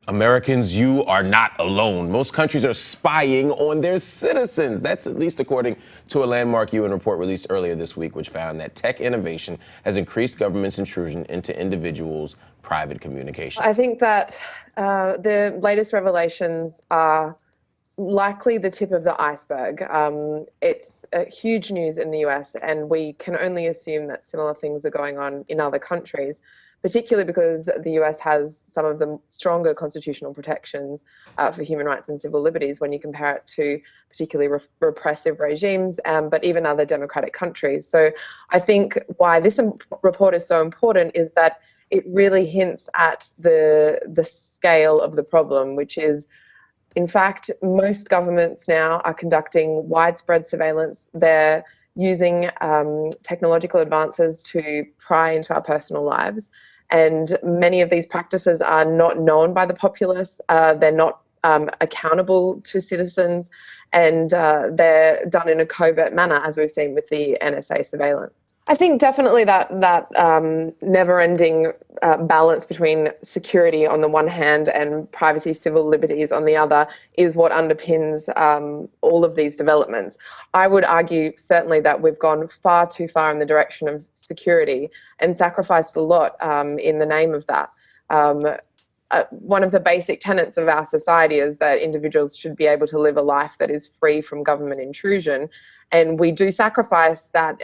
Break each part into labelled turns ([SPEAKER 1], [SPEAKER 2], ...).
[SPEAKER 1] Americans, you are not alone. Most countries are spying on their citizens. That's at least according to a landmark UN report released earlier this week, which found that tech innovation has increased government's intrusion into individuals' private communication.
[SPEAKER 2] I think that the latest revelations are likely the tip of the iceberg. It's huge news in the US, and we can only assume that similar things are going on in other countries, particularly because the US has some of the stronger constitutional protections for human rights and civil liberties when you compare it to particularly repressive regimes, but even other democratic countries. So I think why this report is so important is that it really hints at the scale of the problem, which is, in fact, most governments now are conducting widespread surveillance. They're using technological advances to pry into our personal lives. And many of these practices are not known by the populace. They're not accountable to citizens, and they're done in a covert manner, as we've seen with the NSA surveillance. I think definitely that never-ending balance between security on the one hand and privacy, civil liberties on the other is what underpins all of these developments. I would argue certainly that we've gone far too far in the direction of security and sacrificed a lot in the name of that. One of the basic tenets of our society is that individuals should be able to live a life that is free from government intrusion, and we do sacrifice that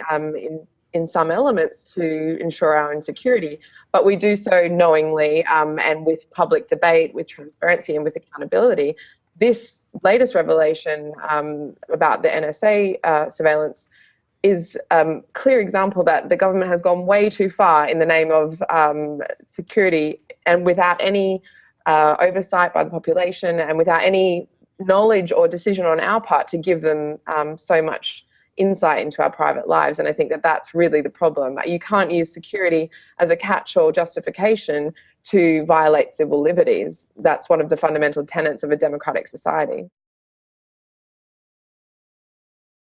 [SPEAKER 2] in some elements to ensure our own security, but we do so knowingly and with public debate, with transparency and with accountability. This latest revelation about the NSA surveillance is a clear example that the government has gone way too far in the name of security, and without any oversight by the population and without any knowledge or decision on our part to give them so much insight into our private lives. And I think that that's really the problem. You can't use security as a catch-all justification to violate civil liberties. That's one of the fundamental tenets of a democratic society.